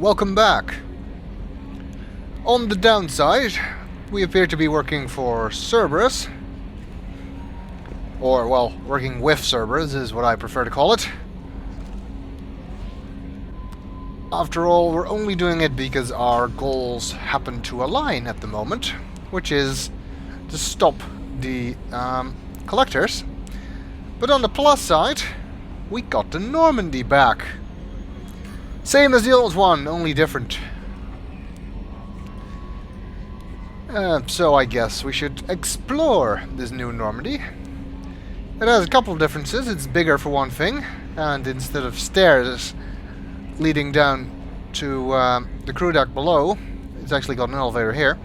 welcome back. On the downside, we appear to be working for Cerberus. Or, well, working with Cerberus is what I prefer to call it. After all, we're only doing it because our goals happen to align at the moment, which is to stop the collectors. But on the plus side, we got the Normandy back. Same as the old one, only different. So I guess we should explore this new Normandy. It has a couple of differences. It's bigger for one thing, and instead of stairs leading down to the crew deck below, it's actually got an elevator here.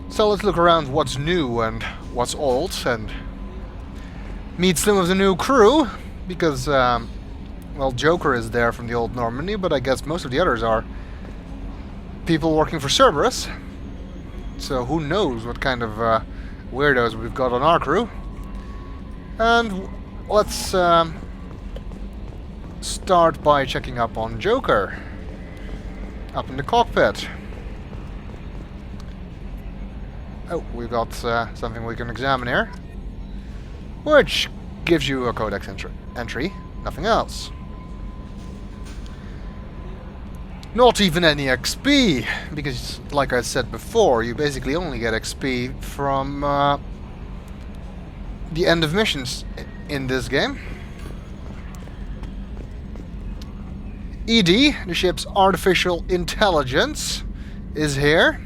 So let's look around what's new and what's old and meet some of the new crew, because well, Joker is there from the old Normandy, but I guess most of the others are people working for Cerberus. So who knows what kind of weirdos we've got on our crew. And let's start by checking up on Joker. Up in the cockpit. Oh, we've got something we can examine here. Which gives you a codex entry, nothing else. Not even any XP, because like I said before, you basically only get XP from the end of missions in this game. ED, the ship's artificial intelligence, is here.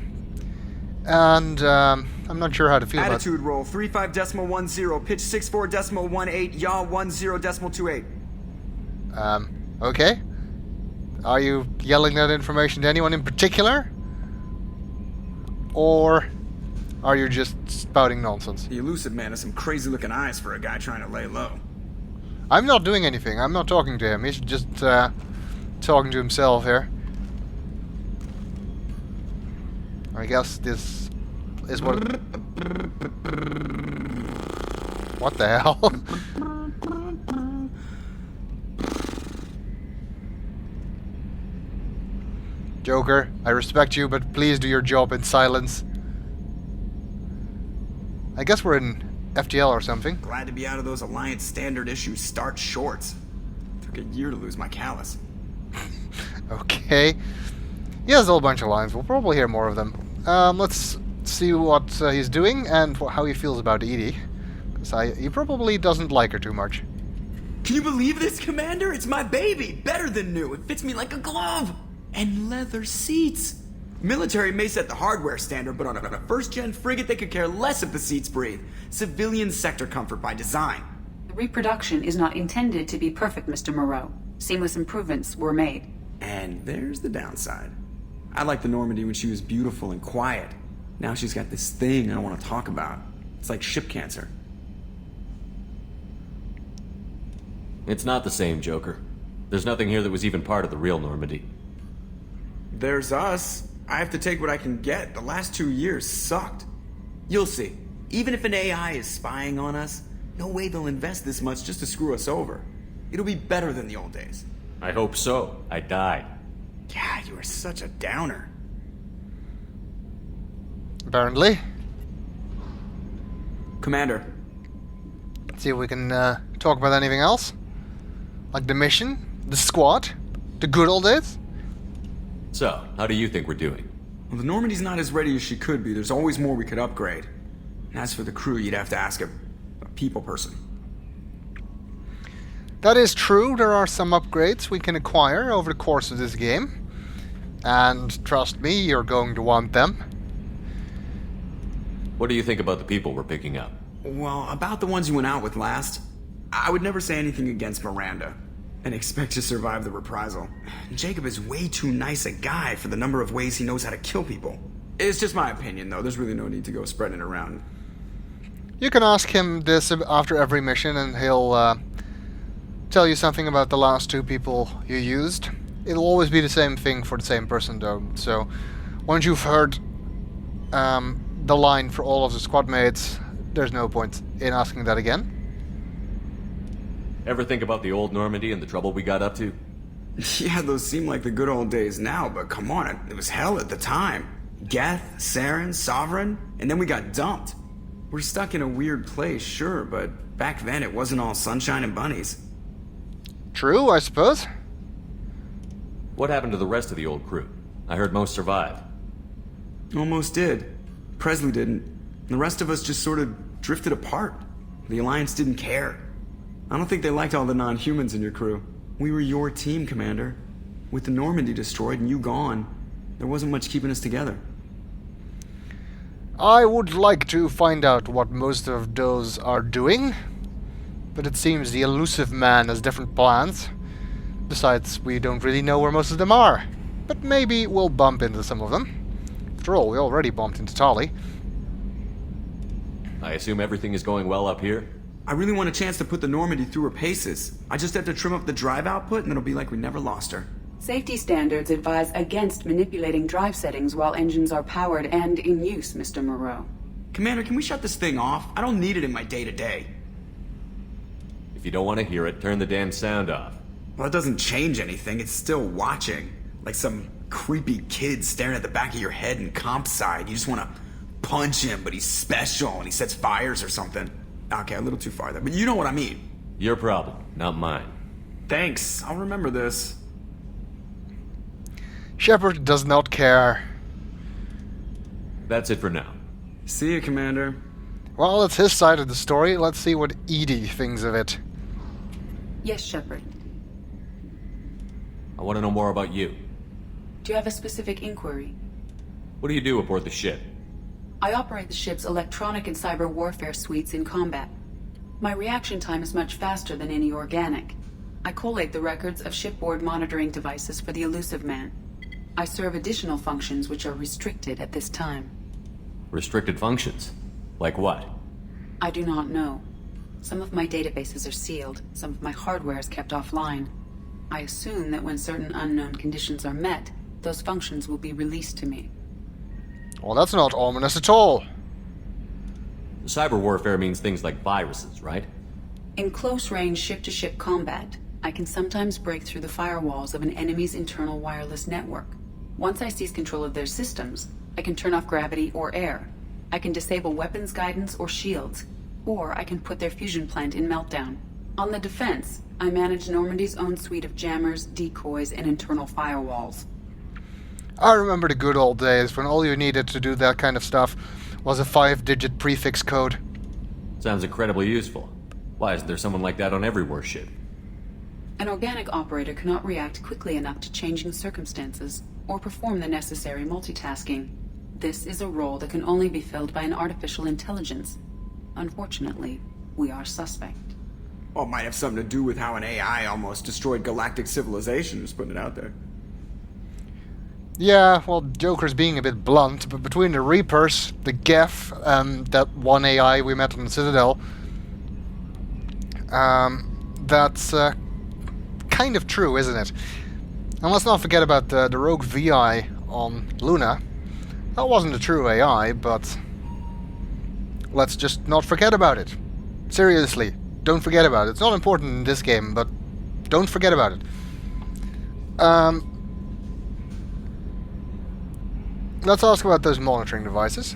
And I'm not sure how to feel about it. Attitude roll 35.10, pitch 64.18, yaw 10.28. Okay. Are you yelling that information to anyone in particular? Or are you just spouting nonsense? The elusive man has some crazy looking eyes for a guy trying to lay low. I'm not doing anything. I'm not talking to him. He's just talking to himself here. I guess this is what... What the hell? Joker, I respect you, but please do your job in silence. I guess we're in FTL or something. Glad to be out of those Alliance standard issue start shorts. Took a year to lose my callus. Okay. He has a whole bunch of lines. We'll probably hear more of them. Let's see what he's doing and how he feels about Edie. Because he probably doesn't like her too much. Can you believe this, Commander? It's my baby! Better than new. It fits me like a glove! And leather seats! Military may set the hardware standard, but on a first-gen frigate they could care less if the seats breathe. Civilian sector comfort by design. The reproduction is not intended to be perfect, Mr. Moreau. Seamless improvements were made. And there's the downside. I liked the Normandy when she was beautiful and quiet. Now she's got this thing I don't want to talk about. It's like ship cancer. It's not the same, Joker. There's nothing here that was even part of the real Normandy. There's us. I have to take what I can get. The last 2 years sucked. You'll see. Even if an AI is spying on us, no way they'll invest this much just to screw us over. It'll be better than the old days. I hope so. I died. Yeah, you are such a downer. Apparently. Commander. Let's see if we can talk about anything else. Like the mission, the squad, the good old days. So, how do you think we're doing? Well, the Normandy's not as ready as she could be. There's always more we could upgrade. And as for the crew, you'd have to ask a people person. That is true. There are some upgrades we can acquire over the course of this game. And trust me, you're going to want them. What do you think about the people we're picking up? Well, about the ones you went out with last, I would never say anything against Miranda and expect to survive the reprisal. Jacob is way too nice a guy for the number of ways he knows how to kill people. It's just my opinion, though. There's really no need to go spreading it around. You can ask him this after every mission and he'll tell you something about the last two people you used. It'll always be the same thing for the same person, though. So once you've heard the line for all of the squad mates, there's no point in asking that again. Ever think about the old Normandy and the trouble we got up to? Yeah, those seem like the good old days now, but come on, it was hell at the time. Geth, Saren, Sovereign, and then we got dumped. We're stuck in a weird place, sure, but back then it wasn't all sunshine and bunnies. True, I suppose. What happened to the rest of the old crew? I heard most survived. Almost did. Presley didn't. The rest of us just sort of drifted apart. The Alliance didn't care. I don't think they liked all the non-humans in your crew. We were your team, Commander. With the Normandy destroyed and you gone, there wasn't much keeping us together. I would like to find out what most of those are doing, but it seems the elusive man has different plans. Besides, we don't really know where most of them are, but maybe we'll bump into some of them. After all, we already bumped into Tali. I assume everything is going well up here? I really want a chance to put the Normandy through her paces. I just have to trim up the drive output and it'll be like we never lost her. Safety standards advise against manipulating drive settings while engines are powered and in use, Mr. Moreau. Commander, can we shut this thing off? I don't need it in my day-to-day. If you don't want to hear it, turn the damn sound off. Well, it doesn't change anything. It's still watching. Like some creepy kid staring at the back of your head in comp side. You just want to punch him, but he's special and he sets fires or something. Okay, a little too far there, but you know what I mean. Your problem, not mine. Thanks, I'll remember this. Shepard does not care. That's it for now. See you, Commander. Well, it's his side of the story. Let's see what Edie thinks of it. Yes, Shepard. I want to know more about you. Do you have a specific inquiry? What do you do aboard the ship? I operate the ship's electronic and cyber warfare suites in combat. My reaction time is much faster than any organic. I collate the records of shipboard monitoring devices for the elusive man. I serve additional functions which are restricted at this time. Restricted functions? Like what? I do not know. Some of my databases are sealed, some of my hardware is kept offline. I assume that when certain unknown conditions are met, those functions will be released to me. Well, that's not ominous at all. Cyber warfare means things like viruses, right? In close-range ship-to-ship combat, I can sometimes break through the firewalls of an enemy's internal wireless network. Once I seize control of their systems, I can turn off gravity or air. I can disable weapons guidance or shields, or I can put their fusion plant in meltdown. On the defense, I manage Normandy's own suite of jammers, decoys, and internal firewalls. I remember the good old days when all you needed to do that kind of stuff was a 5-digit prefix code. Sounds incredibly useful. Why isn't there someone like that on every warship? An organic operator cannot react quickly enough to changing circumstances or perform the necessary multitasking. This is a role that can only be filled by an artificial intelligence. Unfortunately, we are suspect. Well, it might have something to do with how an AI almost destroyed galactic civilization, just putting it out there. Yeah, well, Joker's being a bit blunt, but between the Reapers, the Geth, and that one AI we met on the Citadel, that's kind of true, isn't it? And let's not forget about the rogue VI on Luna. That wasn't a true AI, but let's just not forget about it. Seriously, don't forget about it. It's not important in this game, but don't forget about it. Let's ask about those monitoring devices.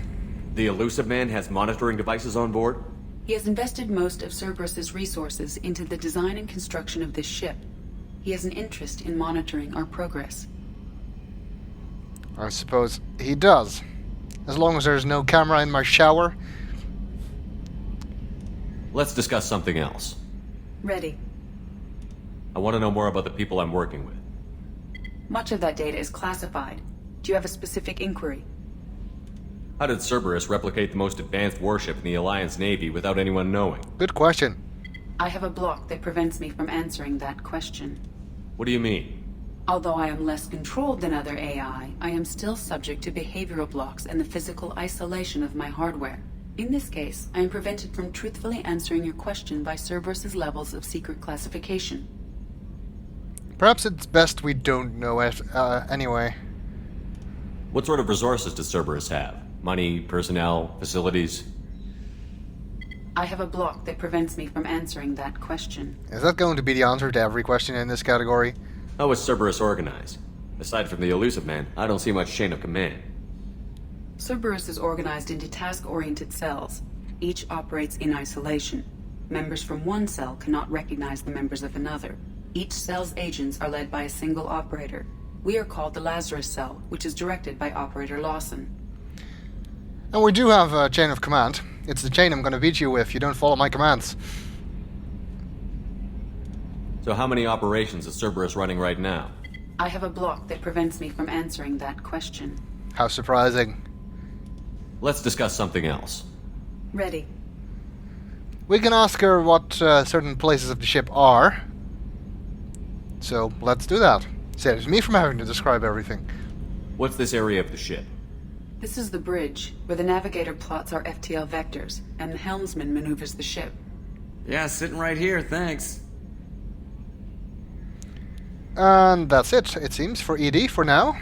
The elusive man has monitoring devices on board? He has invested most of Cerberus's resources into the design and construction of this ship. He has an interest in monitoring our progress. I suppose he does. As long as there's no camera in my shower. Let's discuss something else. Ready. I want to know more about the people I'm working with. Much of that data is classified. Do you have a specific inquiry? How did Cerberus replicate the most advanced warship in the Alliance Navy without anyone knowing? Good question. I have a block that prevents me from answering that question. What do you mean? Although I am less controlled than other AI, I am still subject to behavioral blocks and the physical isolation of my hardware. In this case, I am prevented from truthfully answering your question by Cerberus's levels of secret classification. Perhaps it's best we don't know it anyway. What sort of resources does Cerberus have? Money, personnel, facilities? I have a block that prevents me from answering that question. Is that going to be the answer to every question in this category? How is Cerberus organized? Aside from the elusive man, I don't see much chain of command. Cerberus is organized into task-oriented cells. Each operates in isolation. Members from one cell cannot recognize the members of another. Each cell's agents are led by a single operator. We are called the Lazarus Cell, which is directed by Operator Lawson. And we do have a chain of command. It's the chain I'm gonna beat you with if you don't follow my commands. So how many operations is Cerberus running right now? I have a block that prevents me from answering that question. How surprising. Let's discuss something else. Ready. We can ask her what certain places of the ship are. So let's do that. Saves me from having to describe everything. What's this area of the ship? This is the bridge, where the navigator plots our FTL vectors, and the helmsman maneuvers the ship. Yeah, sitting right here, thanks. And that's it, it seems, for ED for now.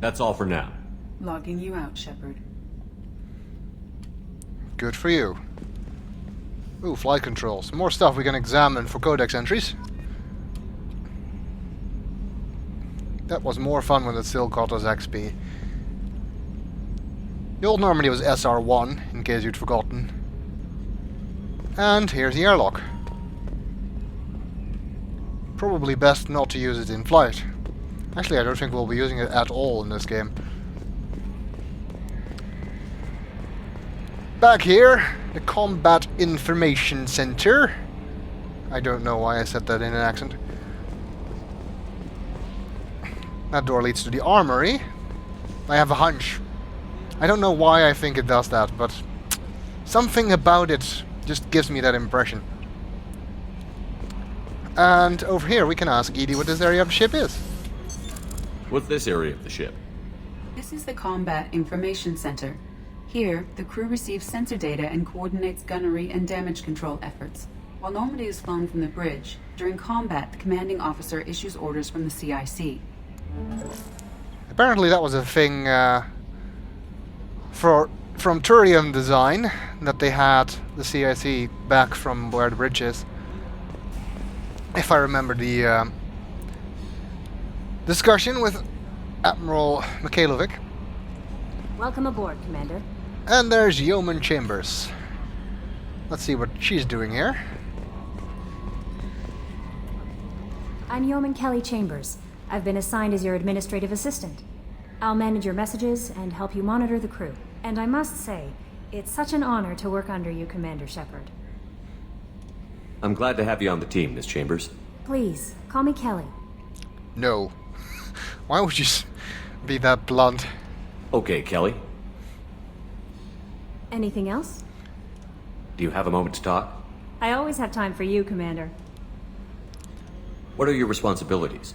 That's all for now. Logging you out, Shepard. Good for you. Ooh, flight controls. More stuff we can examine for codex entries. That was more fun when it still caught us XP. The old Normandy was SR-1, in case you'd forgotten. And here's the airlock. Probably best not to use it in flight. Actually, I don't think we'll be using it at all in this game. Back here, the Combat Information Center. I don't know why I said that in an accent. That door leads to the armory. I have a hunch. I don't know why I think it does that, but something about it just gives me that impression. And over here we can ask Edie what this area of the ship is. What's this area of the ship? This is the Combat Information Center. Here, the crew receives sensor data and coordinates gunnery and damage control efforts. While Normandy is flown from the bridge, during combat, the commanding officer issues orders from the CIC. Apparently that was a thing from Turian design, that they had the CIC back from where the bridge is. If I remember the discussion with Admiral Mikhailovic. Welcome aboard, Commander. And there's Yeoman Chambers. Let's see what she's doing here. I'm Yeoman Kelly Chambers. I've been assigned as your administrative assistant. I'll manage your messages and help you monitor the crew. And I must say, it's such an honor to work under you, Commander Shepard. I'm glad to have you on the team, Miss Chambers. Please, call me Kelly. No. Why would you be that blunt? Okay, Kelly. Anything else? Do you have a moment to talk? I always have time for you, Commander. What are your responsibilities?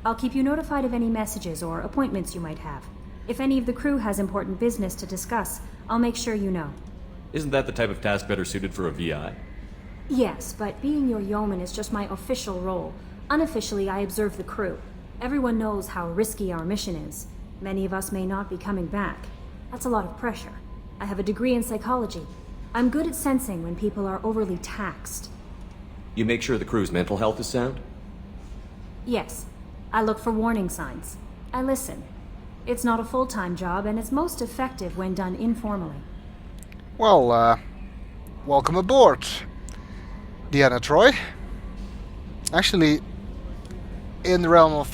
I'll keep you notified of any messages or appointments you might have. If any of the crew has important business to discuss, I'll make sure you know. Isn't that the type of task better suited for a VI? Yes, but being your yeoman is just my official role. Unofficially, I observe the crew. Everyone knows how risky our mission is. Many of us may not be coming back. That's a lot of pressure. I have a degree in psychology. I'm good at sensing when people are overly taxed. You make sure the crew's mental health is sound? Yes, I look for warning signs. I listen. It's not a full-time job, and it's most effective when done informally. Well, welcome aboard, Deanna Troy. Actually, in the realm of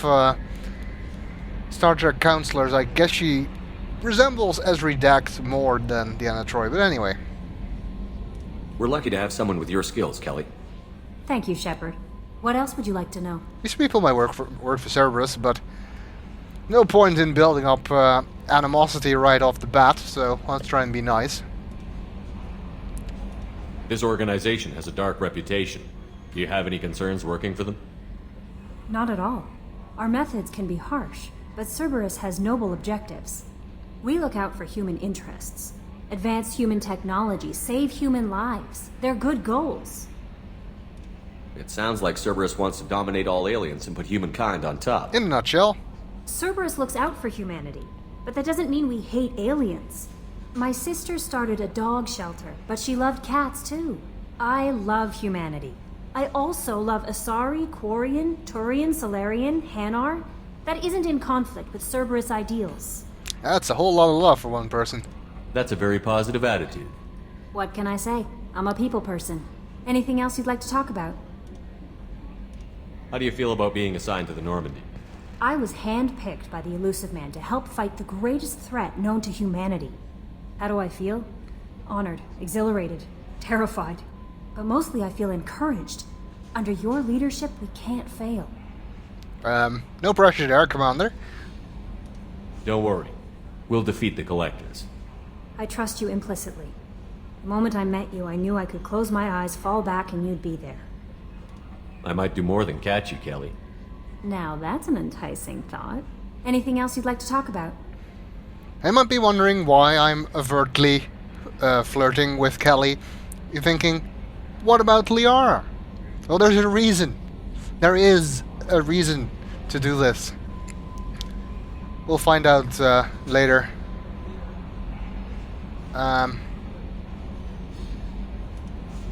Star Trek counselors, I guess she resembles Ezri Dax more than Deanna Troy, but anyway. We're lucky to have someone with your skills, Kelly. Thank you, Shepard. What else would you like to know? These people might work for Cerberus, but no point in building up animosity right off the bat, so let's try and be nice. This organization has a dark reputation. Do you have any concerns working for them? Not at all. Our methods can be harsh, but Cerberus has noble objectives. We look out for human interests. Advance human technology, save human lives. They're good goals. It sounds like Cerberus wants to dominate all aliens and put humankind on top. In a nutshell. Cerberus looks out for humanity, but that doesn't mean we hate aliens. My sister started a dog shelter, but she loved cats too. I love humanity. I also love Asari, Quarian, Turian, Solarian, Hanar. That isn't in conflict with Cerberus ideals. That's a whole lot of love for one person. That's a very positive attitude. What can I say? I'm a people person. Anything else you'd like to talk about? How do you feel about being assigned to the Normandy? I was handpicked by the Elusive Man to help fight the greatest threat known to humanity. How do I feel? Honored, exhilarated, terrified. But mostly I feel encouraged. Under your leadership, we can't fail. No pressure there, Commander. Don't worry. We'll defeat the Collectors. I trust you implicitly. The moment I met you, I knew I could close my eyes, fall back, and you'd be there. I might do more than catch you, Kelly. Now that's an enticing thought. Anything else you'd like to talk about? I might be wondering why I'm overtly flirting with Kelly. You're thinking, what about Liara? Well, there's a reason. There is a reason to do this. We'll find out later. How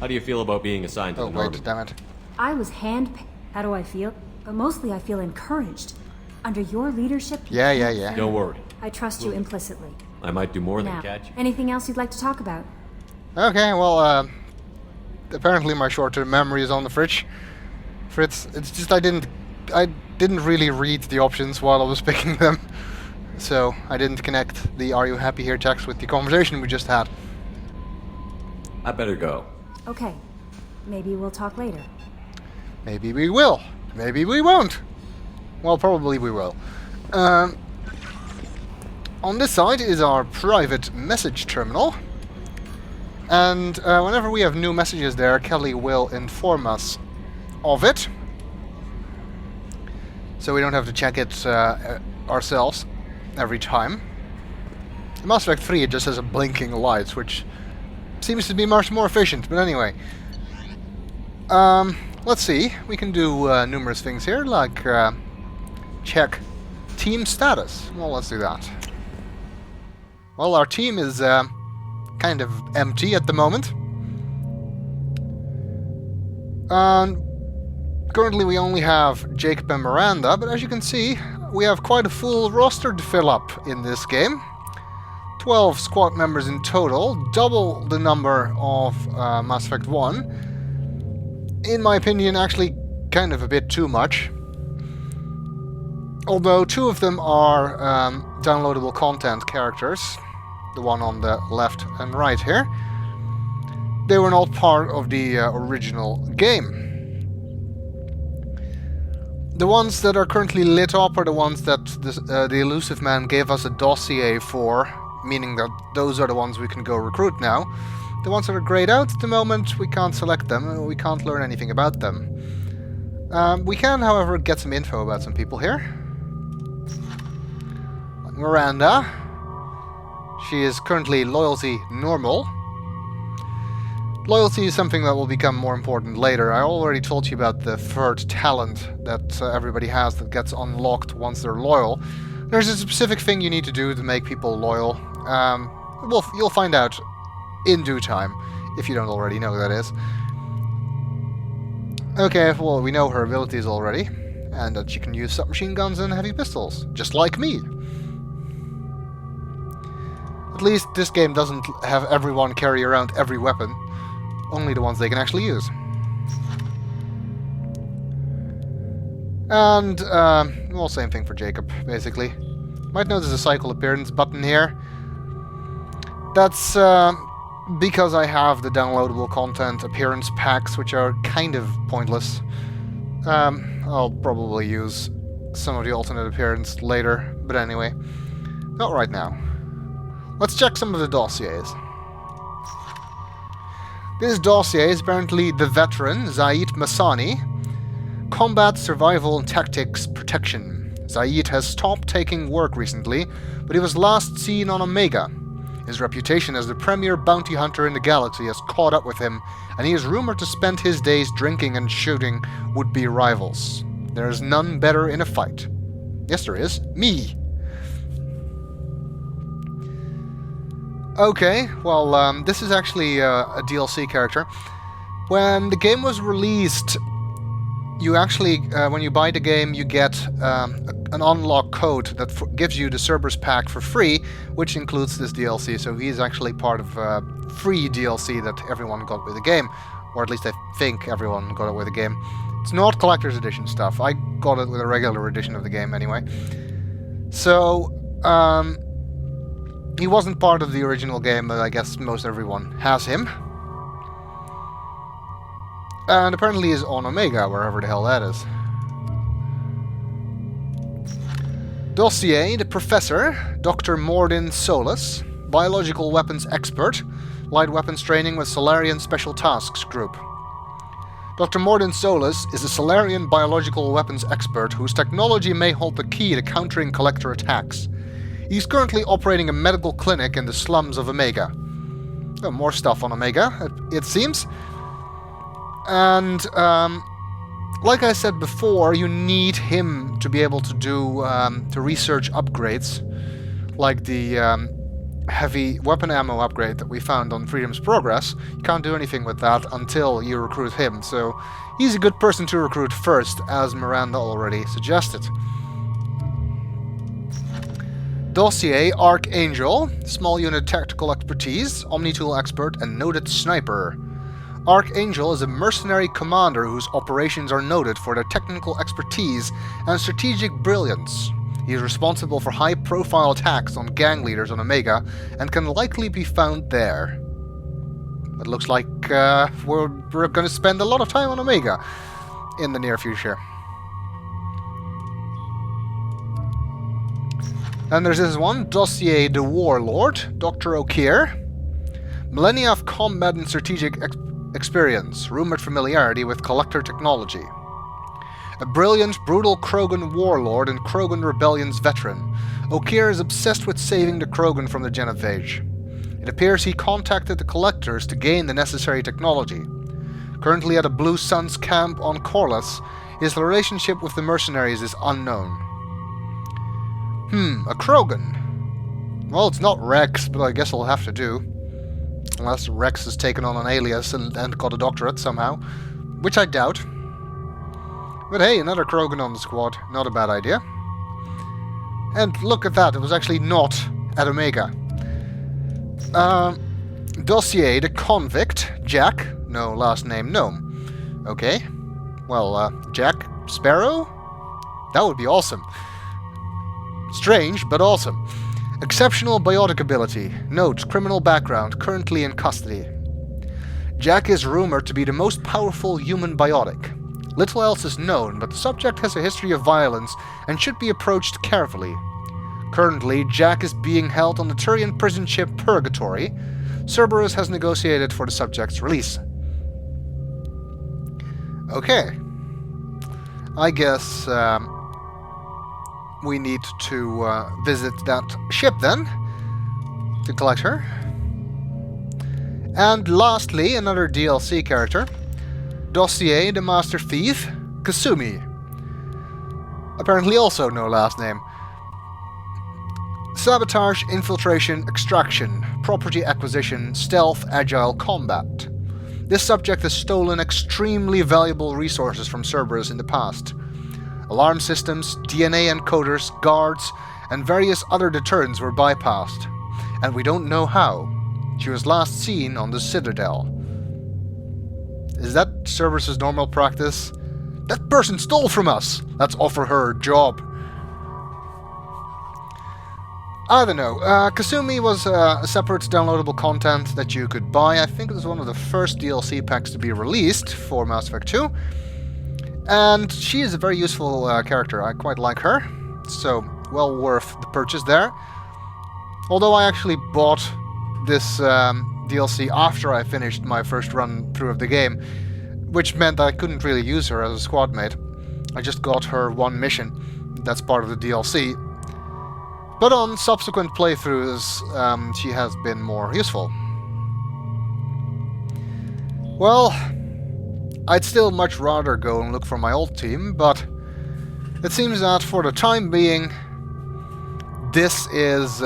do you feel about being assigned to Oh, the Normandy? wait, damn it. I was handpicked. How do I feel? But mostly I feel encouraged. Under your leadership... Yeah. Don't worry. I trust you implicitly. I might do more Now, than catch you. anything else you'd like to talk about? Okay, well, apparently my short-term memory is on the fritz. It's just I didn't really read the options while I was picking them. So I didn't connect the "Are you happy here" text with the conversation we just had. I better go. Okay. Maybe we'll talk later. Maybe we will. Maybe we won't. Well, probably we will. On this side is our private message terminal. And whenever we have new messages there, Kelly will inform us of it. So we don't have to check it ourselves every time. In Mass Effect 3 it just has a blinking light, which seems to be much more efficient, but anyway. Let's see, we can do numerous things here, like check team status. Well, let's do that. Well, our team is kind of empty at the moment. Currently we only have Jacob and Miranda, but as you can see, we have quite a full roster to fill up in this game. 12 squad members in total, double the number of Mass Effect 1. In my opinion, actually kind of a bit too much. Although 2 of them are downloadable content characters, the one on the left and right here. They were not part of the original game. The ones that are currently lit up are the ones that the Elusive Man gave us a dossier for, meaning that those are the ones we can go recruit now. The ones that are grayed out at the moment, we can't select them, and we can't learn anything about them. We can, however, get some info about some people here. Like Miranda. She is currently loyalty normal. Loyalty is something that will become more important later. I already told you about the third talent that everybody has that gets unlocked once they're loyal. There's a specific thing you need to do to make people loyal. You'll find out in due time, if you don't already know, that is. Okay, well, we know her abilities already, and that she can use submachine guns and heavy pistols, just like me. At least this game doesn't have everyone carry around every weapon, only the ones they can actually use. And, well, same thing for Jacob, basically. Might notice a cycle appearance button here. That's, because I have the downloadable content appearance packs, which are kind of pointless. I'll probably use some of the alternate appearance later, but anyway, not right now. Let's check some of the dossiers. This dossier is apparently the veteran, Zaid Masani. Combat, Survival, and Tactics Protection. Zaid has stopped taking work recently, but he was last seen on Omega. His reputation as the premier bounty hunter in the galaxy has caught up with him, and he is rumored to spend his days drinking and shooting would-be rivals. There is none better in a fight. Yes, there is. Me! Okay, well, this is actually a DLC character. When the game was released, you actually, when you buy the game, you get an unlock code that gives you the Cerberus pack for free, which includes this DLC. So he's actually part of free DLC that everyone got with the game, or at least I think everyone got it with the game. It's not collector's edition stuff. I got it with a regular edition of the game anyway. So he wasn't part of the original game, but I guess most everyone has him. And apparently is on Omega, wherever the hell that is. Dossier, the Professor, Dr. Mordin Solus, Biological Weapons Expert, Light Weapons Training with Solarian Special Tasks Group. Dr. Mordin Solus is a Solarian biological weapons expert whose technology may hold the key to countering Collector attacks. He's currently operating a medical clinic in the slums of Omega. Oh, more stuff on Omega, it seems. And, like I said before, you need him to be able to do, to research upgrades, like the heavy weapon ammo upgrade that we found on Freedom's Progress. You can't do anything with that until you recruit him, so he's a good person to recruit first, as Miranda already suggested. Dossier, Archangel, small unit tactical expertise, Omni-tool expert, and noted sniper. Archangel is a mercenary commander whose operations are noted for their technical expertise and strategic brilliance. He is responsible for high-profile attacks on gang leaders on Omega and can likely be found there. It looks like we're going to spend a lot of time on Omega in the near future. And there's this one, Dossier the Warlord, Dr. O'Keir. Millennia of combat and strategic experience, rumored familiarity with Collector technology. A brilliant, brutal Krogan warlord and Krogan rebellion's veteran, O'Keir is obsessed with saving the Krogan from the Genophage. It appears he contacted the Collectors to gain the necessary technology. Currently at a Blue Suns camp on Corlys, his relationship with the mercenaries is unknown. A Krogan. Well, it's not Rex, but I guess it'll have to do. Unless Rex has taken on an alias and got a doctorate somehow. Which I doubt. But hey, another Krogan on the squad. Not a bad idea. And look at that, it was actually not at Omega. Dossier, the convict, Jack. No last name, Gnome. Okay. Well, Jack Sparrow? That would be awesome. Strange, but awesome. Exceptional biotic ability. Note, criminal background, currently in custody. Jack is rumored to be the most powerful human biotic. Little else is known, but the subject has a history of violence and should be approached carefully. Currently, Jack is being held on the Turian prison ship Purgatory. Cerberus has negotiated for the subject's release. Okay. I guess, we need to visit that ship then, to collect her. And lastly, another DLC character, Dossier, the Master Thief, Kasumi. Apparently also no last name. Sabotage, infiltration, extraction, property acquisition, stealth, agile combat. This subject has stolen extremely valuable resources from Cerberus in the past. Alarm systems, DNA encoders, guards, and various other deterrents were bypassed. And we don't know how. She was last seen on the Citadel. Is that Cerberus' normal practice? That person stole from us! Let's offer her a job. I don't know. Kasumi was a separate downloadable content that you could buy. I think it was one of the first DLC packs to be released for Mass Effect 2. And she is a very useful character. I quite like her. So, well worth the purchase there. Although I actually bought this DLC after I finished my first run through of the game, which meant I couldn't really use her as a squad mate. I just got her one mission. That's part of the DLC. But on subsequent playthroughs, she has been more useful. Well, I'd still much rather go and look for my old team, but it seems that for the time being, this is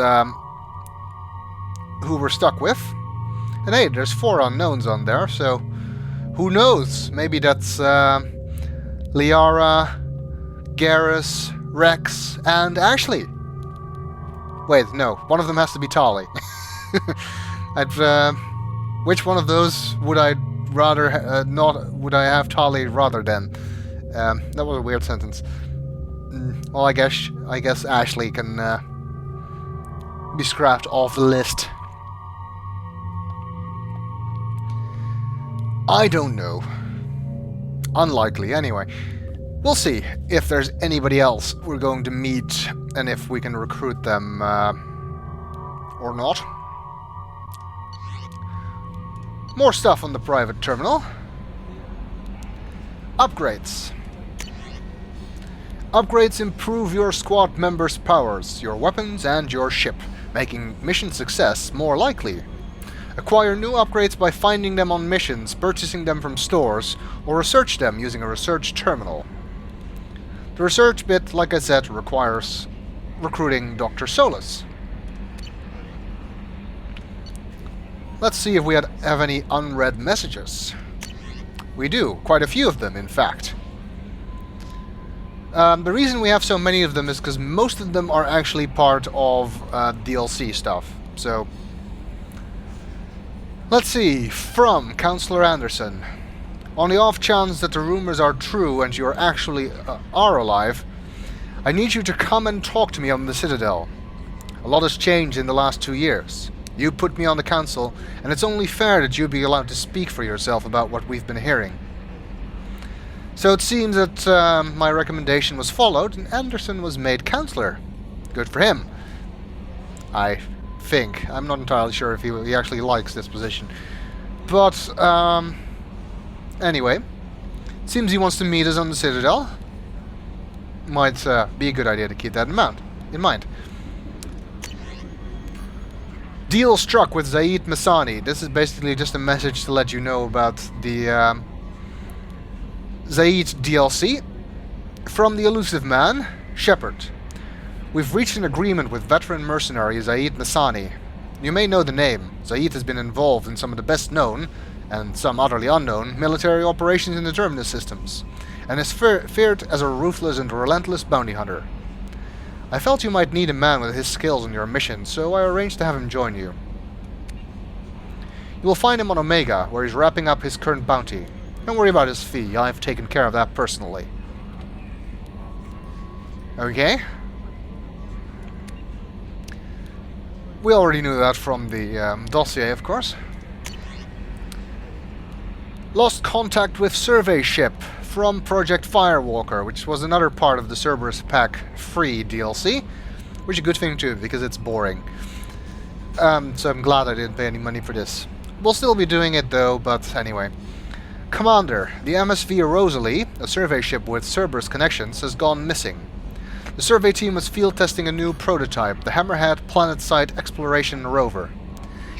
who we're stuck with. And hey, there's 4 unknowns on there, so Who knows? Maybe that's Liara, Garrus, Rex, and Ashley. Wait, no. One of them has to be Tali. Which one of those would I rather not? Would I have Tali rather than? That was a weird sentence. Well, I guess Ashley can be scrapped off the list. I don't know. Unlikely, anyway. We'll see if there's anybody else we're going to meet and if we can recruit them or not. More stuff on the private terminal. Upgrades. Upgrades improve your squad members' powers, your weapons, and your ship, making mission success more likely. Acquire new upgrades by finding them on missions, purchasing them from stores, or research them using a research terminal. The research bit, like I said, requires recruiting Dr. Solus. Let's see if we have any unread messages. We do, quite a few of them, in fact. The reason we have so many of them is because most of them are actually part of DLC stuff. So, let's see. From Counselor Anderson. On the off chance that the rumors are true and you actually are alive, I need you to come and talk to me on the Citadel. A lot has changed in the last 2 years. You put me on the council, and it's only fair that you be allowed to speak for yourself about what we've been hearing. So it seems that my recommendation was followed, and Anderson was made Counselor. Good for him. I think. I'm not entirely sure if he actually likes this position. But, anyway. Seems he wants to meet us on the Citadel. Might be a good idea to keep that in mind. Deal struck with Zaid Masani. This is basically just a message to let you know about the Zaid DLC. From the elusive man, Shepard. We've reached an agreement with veteran mercenary Zaid Masani. You may know the name. Zaid has been involved in some of the best known, and some utterly unknown, military operations in the Terminus systems, and is feared as a ruthless and relentless bounty hunter. I felt you might need a man with his skills on your mission, so I arranged to have him join you. You will find him on Omega, where he's wrapping up his current bounty. Don't worry about his fee, I've taken care of that personally. Okay. We already knew that from the dossier, of course. Lost contact with survey ship from Project Firewalker, which was another part of the Cerberus Pack free DLC, which is a good thing too, because it's boring. So I'm glad I didn't pay any money for this. We'll still be doing it though, but anyway. Commander, the MSV Rosalie, a survey ship with Cerberus connections, has gone missing. The survey team was field testing a new prototype, the Hammerhead Planet Site Exploration Rover.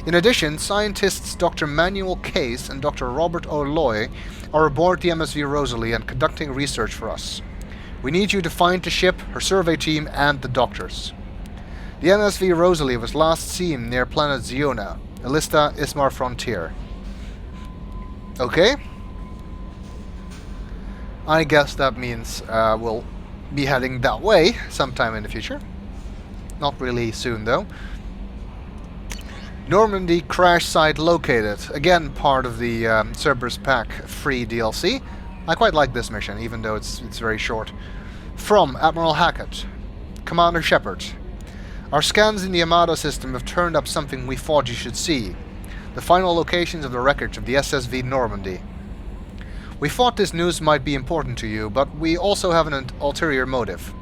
In addition, scientists Dr. Manuel Case and Dr. Robert O'Loy are aboard the MSV Rosalie and conducting research for us. We need you to find the ship, her survey team, and the doctors. The MSV Rosalie was last seen near planet Ziona, Elista Ismar Frontier. Okay. I guess that means we'll be heading that way sometime in the future. Not really soon, though. Normandy crash site located. Again, part of the Cerberus Pack free DLC. I quite like this mission, even though it's very short. From Admiral Hackett. Commander Shepard. Our scans in the Amada system have turned up something we thought you should see. The final locations of the wreckage of the SSV Normandy. We thought this news might be important to you, but we also have an ulterior motive.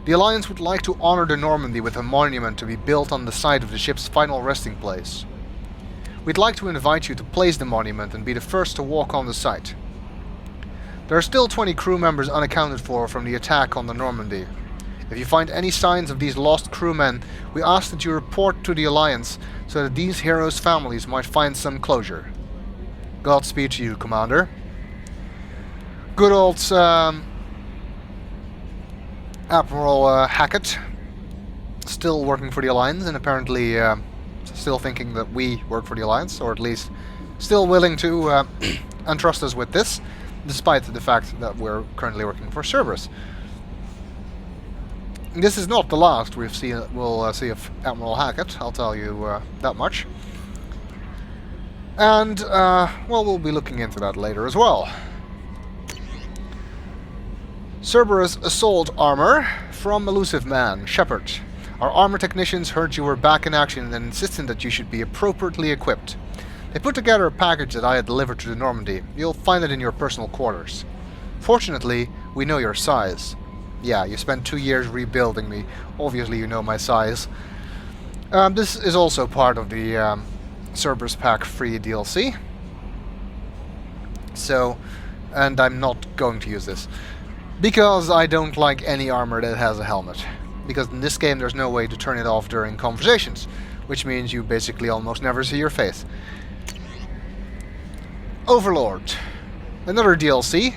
The Alliance would like to honor the Normandy with a monument to be built on the site of the ship's final resting place. We'd like to invite you to place the monument and be the first to walk on the site. There are still 20 crew members unaccounted for from the attack on the Normandy. If you find any signs of these lost crewmen, we ask that you report to the Alliance so that these heroes' families might find some closure. Godspeed to you, Commander. Good old Admiral Hackett, still working for the Alliance, and apparently still thinking that we work for the Alliance, or at least still willing to entrust us with this, despite the fact that we're currently working for Cerberus. This is not the last we'll see of Admiral Hackett, I'll tell you that much. And, well, we'll be looking into that later as well. Cerberus Assault Armor from Elusive Man, Shepard. Our armor technicians heard you were back in action and insisted that you should be appropriately equipped. They put together a package that I had delivered to the Normandy. You'll find it in your personal quarters. Fortunately, we know your size. Yeah, you spent 2 years rebuilding me. Obviously you know my size. This is also part of the Cerberus Pack free DLC. So, and I'm not going to use this. Because I don't like any armor that has a helmet. Because in this game there's no way to turn it off during conversations. Which means you basically almost never see your face. Overlord. Another DLC,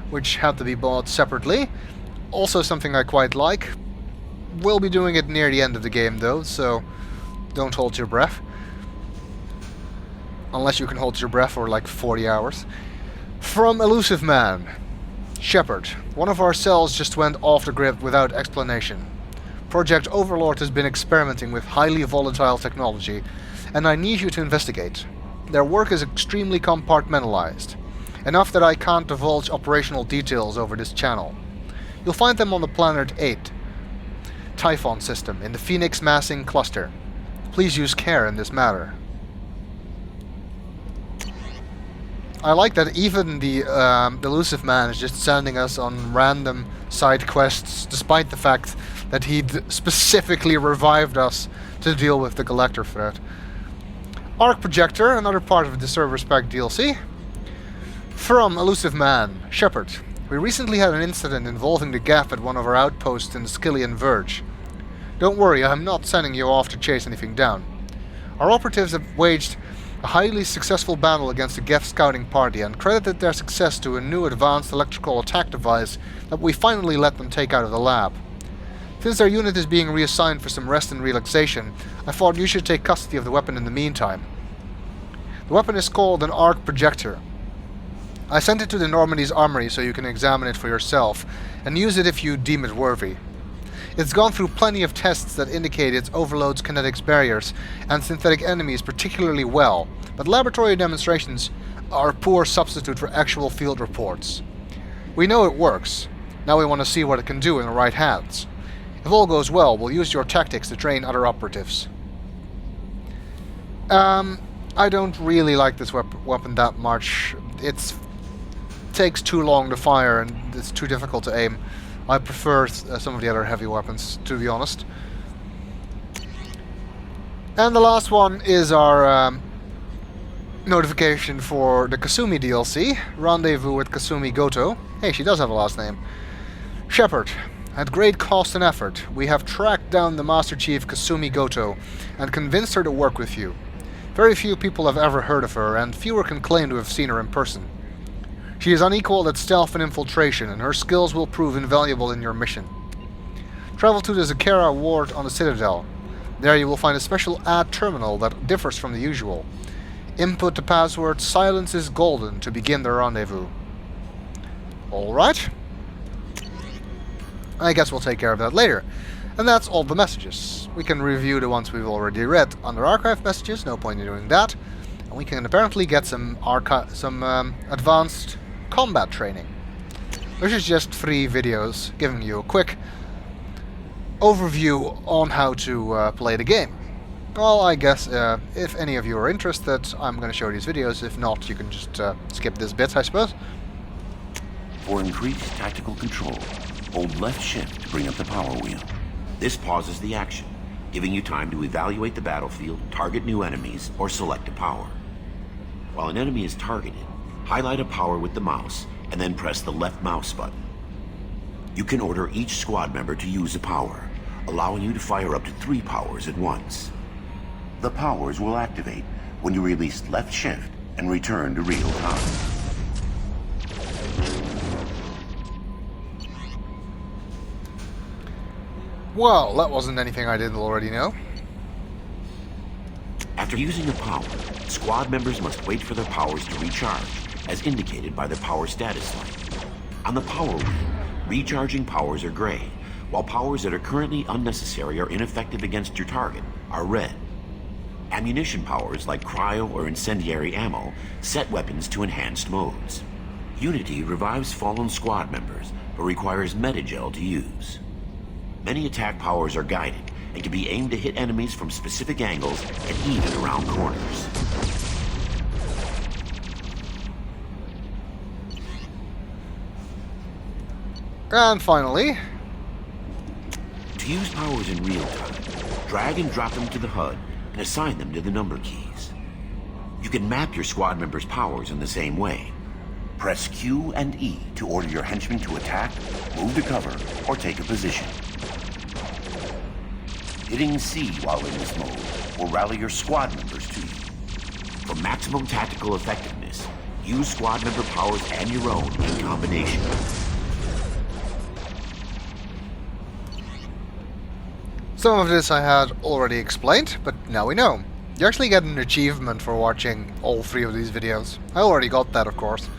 which had to be bought separately. Also something I quite like. We'll be doing it near the end of the game though, so don't hold your breath. Unless you can hold your breath for like 40 hours. From Elusive Man. Shepard. One of our cells just went off the grid without explanation. Project Overlord has been experimenting with highly volatile technology, and I need you to investigate. Their work is extremely compartmentalized. Enough that I can't divulge operational details over this channel. You'll find them on the Planet 8 Typhon system in the Phoenix Massing Cluster. Please use care in this matter. I like that even the Elusive Man is just sending us on random side quests, despite the fact that he specifically revived us to deal with the Collector threat. Arc Projector, another part of the Cerberus Pack DLC. From Elusive Man, Shepard. We recently had an incident involving the Gap at one of our outposts in the Skillian Verge. Don't worry, I'm not sending you off to chase anything down. Our operatives have waged a highly successful battle against the Geth scouting party and credited their success to a new advanced electrical attack device that we finally let them take out of the lab. Since their unit is being reassigned for some rest and relaxation, I thought you should take custody of the weapon in the meantime. The weapon is called an Arc Projector. I sent it to the Normandy's armory so you can examine it for yourself, and use it if you deem it worthy. It's gone through plenty of tests that indicate it overloads kinetics barriers and synthetic enemies particularly well, but laboratory demonstrations are a poor substitute for actual field reports. We know it works. Now we want to see what it can do in the right hands. If all goes well, we'll use your tactics to train other operatives. I don't really like this weapon that much. It takes too long to fire and it's too difficult to aim. I prefer some of the other heavy weapons, to be honest. And the last one is our notification for the Kasumi DLC, Rendezvous with Kasumi Goto. Hey, she does have a last name. Shepard. At great cost and effort, we have tracked down the Master Chief Kasumi Goto and convinced her to work with you. Very few people have ever heard of her, and fewer can claim to have seen her in person. She is unequaled at stealth and infiltration, and her skills will prove invaluable in your mission. Travel to the Zakera ward on the Citadel. There you will find a special ad terminal that differs from the usual. Input the password "Silence is Golden" to begin the rendezvous. Alright. I guess we'll take care of that later. And that's all the messages. We can review the ones we've already read under archive messages, no point in doing that. And we can apparently get some advanced combat training. Which is just 3 videos giving you a quick overview on how to play the game. Well, I guess if any of you are interested, I'm going to show these videos. If not, you can just skip this bit, I suppose. For increased tactical control, hold left shift to bring up the power wheel. This pauses the action, giving you time to evaluate the battlefield, target new enemies, or select a power. While an enemy is targeted, highlight a power with the mouse, and then press the left mouse button. You can order each squad member to use a power, allowing you to fire up to 3 powers at once. The powers will activate when you release left shift and return to real time. Well, that wasn't anything I didn't already know. After using a power, squad members must wait for their powers to recharge as indicated by the power status light. On the power wheel, recharging powers are gray, while powers that are currently unnecessary or ineffective against your target are red. Ammunition powers like cryo or incendiary ammo set weapons to enhanced modes. Unity revives fallen squad members, but requires metagel to use. Many attack powers are guided and can be aimed to hit enemies from specific angles and even around corners. And finally, to use powers in real time, drag and drop them to the HUD and assign them to the number keys. You can map your squad members' powers in the same way. Press Q and E to order your henchmen to attack, move to cover, or take a position. Hitting C while in this mode will rally your squad members to you. For maximum tactical effectiveness, use squad member powers and your own in combination. some of this I had already explained, but now we know. You actually get an achievement for watching all 3 of these videos. I already got that, of course.